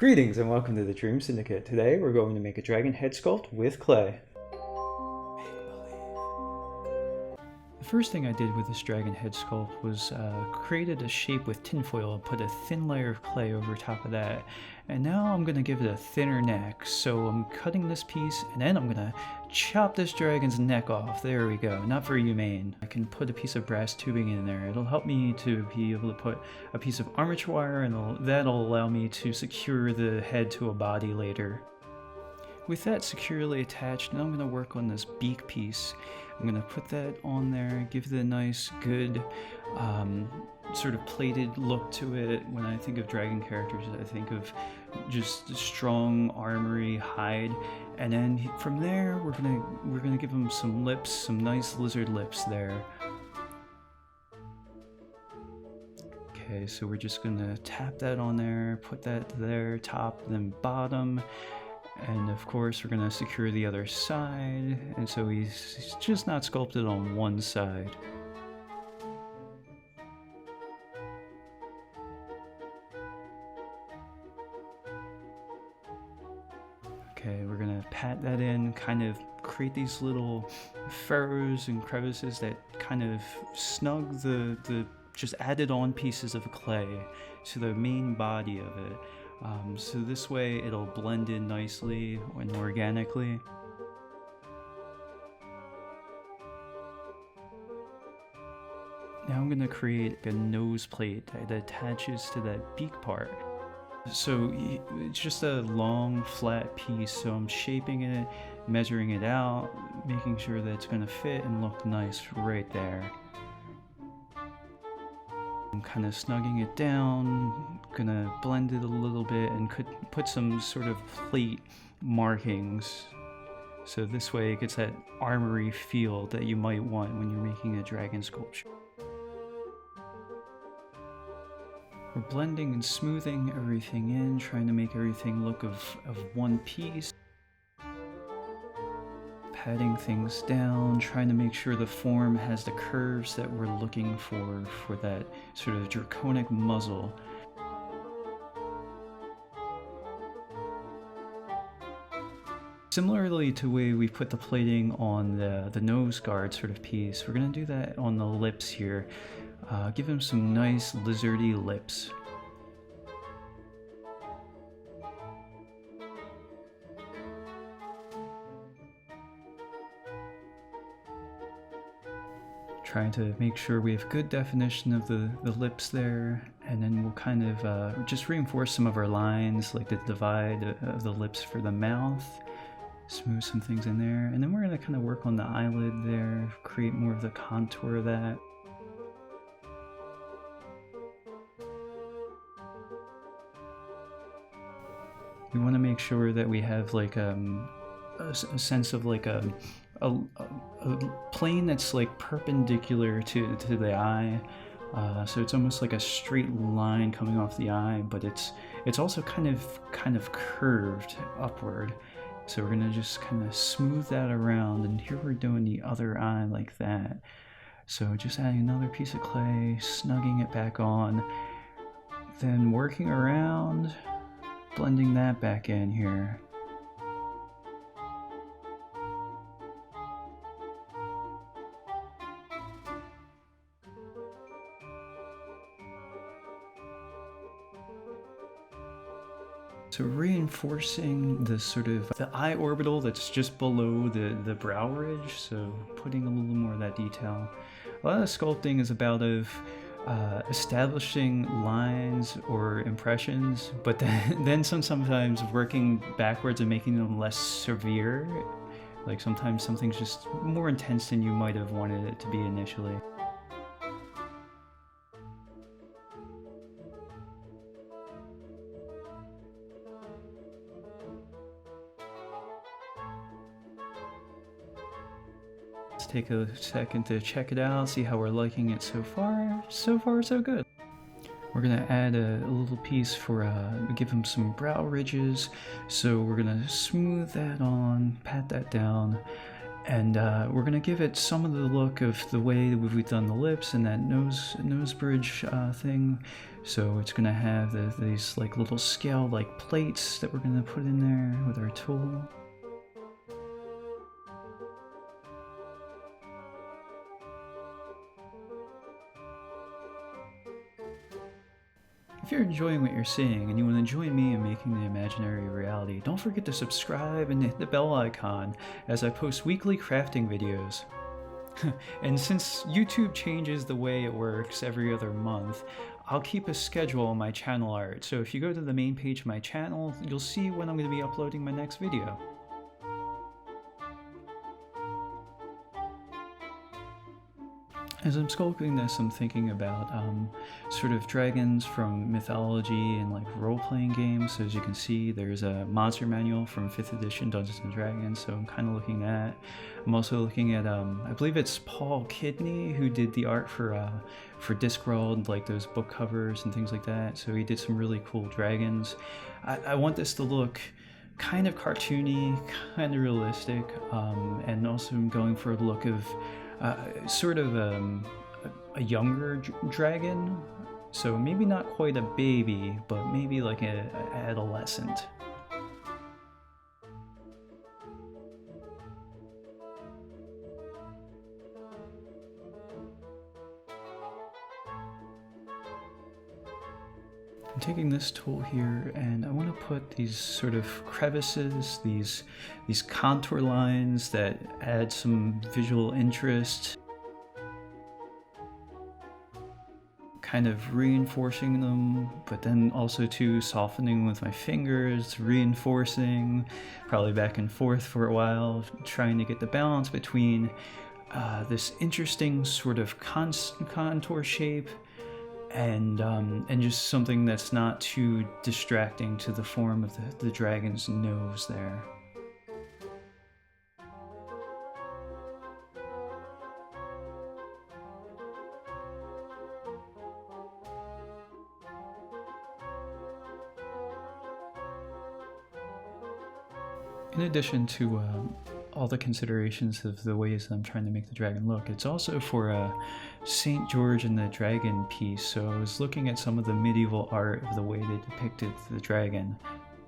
Greetings and welcome to the Dream Syndicate. Today we're going to make a dragon head sculpt with clay. The first thing I did with this dragon head sculpt was created a shape with tinfoil and put a thin layer of clay over top of that. And now I'm going to give it a thinner neck. So I'm cutting this piece and then I'm going to chop this dragon's neck off. There we go. Not very humane. I can put a piece of brass tubing in there. It'll help me to be able to put a piece of armature wire and that'll allow me to secure the head to a body later. With that securely attached, now I'm going to work on this beak piece. I'm going to put that on there, give it a nice, good, sort of plated look to it. When I think of dragon characters, I think of just strong armory hide, and then from there we're gonna give them some lips, some nice lizard lips there. Okay, so we're just gonna tap that on there, put that there, top, then bottom. And of course we're going to secure the other side, and so he's just not sculpted on one side. Okay, we're going to pat that in, kind of create these little furrows and crevices that kind of snug the just added on pieces of clay to the main body of it. So this way it'll blend in nicely and organically. Now I'm going to create a nose plate that attaches to that beak part. So it's just a long flat piece, so I'm shaping it, measuring it out, making sure that it's going to fit and look nice right there. I'm kind of snugging it down, gonna blend it a little bit and could put some sort of plate markings. So this way it gets that armory feel that you might want when you're making a dragon sculpture. We're blending and smoothing everything in, trying to make everything look of one piece. Patting things down, trying to make sure the form has the curves that we're looking for that sort of draconic muzzle. Similarly to the way we put the plating on the nose guard sort of piece, we're going to do that on the lips here. Give him some nice lizardy lips. Trying to make sure we have good definition of the lips there, and then we'll kind of just reinforce some of our lines, like the divide of the lips for the mouth, smooth some things in there, and then we're going to kind of work on the eyelid there, create more of the contour of that. We want to make sure that we have like a sense of like a plane that's like perpendicular to the eye, so it's almost like a straight line coming off the eye, but it's also kind of curved upward. So we're gonna just kind of smooth that around, and here we're doing the other eye like that. So just adding another piece of clay, snugging it back on, then working around, blending that back in here. So reinforcing the sort of the eye orbital that's just below the brow ridge, so putting a little more of that detail. A lot of sculpting is about establishing lines or impressions, but then sometimes working backwards and making them less severe. Like sometimes something's just more intense than you might have wanted it to be initially. Take a second to check it out, see how we're liking it so far. So far, so good. We're gonna add a little piece for give him some brow ridges. So we're gonna smooth that on, pat that down, and we're gonna give it some of the look of the way that we've done the lips and that nose bridge thing. So it's going to have these like little scale like plates that we're going to put in there with our tool. If you're enjoying what you're seeing and you want to join me in making the imaginary reality, don't forget to subscribe and hit the bell icon as I post weekly crafting videos. And since YouTube changes the way it works every other month, I'll keep a schedule on my channel art. So if you go to the main page of my channel, you'll see when I'm going to be uploading my next video. As I'm sculpting this, I'm thinking about sort of dragons from mythology and like role-playing games. So as you can see, there's a monster manual from 5th edition Dungeons & Dragons, so I'm kind of looking at. I'm also looking at, I believe it's Paul Kidney who did the art for Discworld, like those book covers and things like that. So he did some really cool dragons. I want this to look kind of cartoony, kind of realistic, and also I'm going for a look of sort of a younger dragon, so maybe not quite a baby, but maybe like an adolescent. I'm taking this tool here and I want to put these sort of crevices, these contour lines that add some visual interest, kind of reinforcing them, but then also too softening with my fingers, reinforcing, probably back and forth for a while, trying to get the balance between this interesting sort of contour shape and just something that's not too distracting to the form of the dragon's nose there. In addition to all the considerations of the ways I'm trying to make the dragon look, it's also for St. George and the Dragon piece. So I was looking at some of the medieval art of the way they depicted the dragon,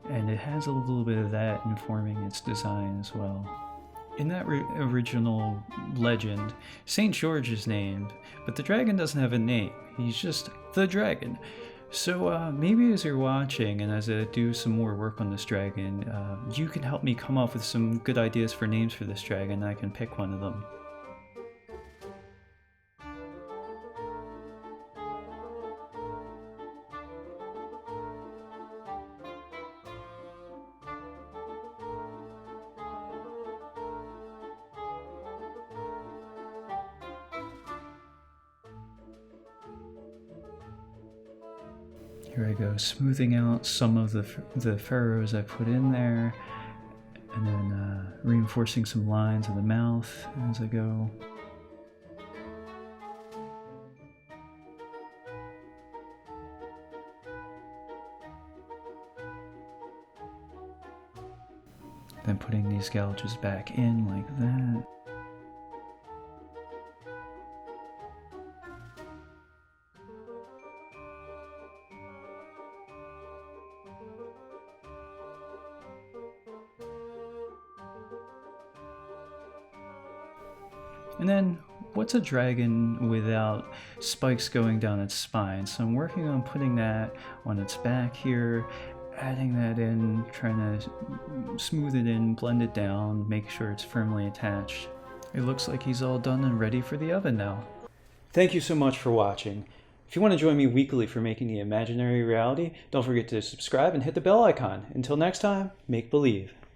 and it has a little bit of that informing its design as well. In that original legend, St. George is named, but the dragon doesn't have a name. He's just the dragon. So maybe as you're watching and as I do some more work on this dragon, you can help me come up with some good ideas for names for this dragon. I can pick one of them. Here I go, smoothing out some of the furrows I put in there, and then reinforcing some lines of the mouth as I go. Then putting these gouges back in like that. And then, what's a dragon without spikes going down its spine? So I'm working on putting that on its back here, adding that in, trying to smooth it in, blend it down, make sure it's firmly attached. It looks like he's all done and ready for the oven now. Thank you so much for watching. If you want to join me weekly for making the imaginary reality, don't forget to subscribe and hit the bell icon. Until next time, make believe.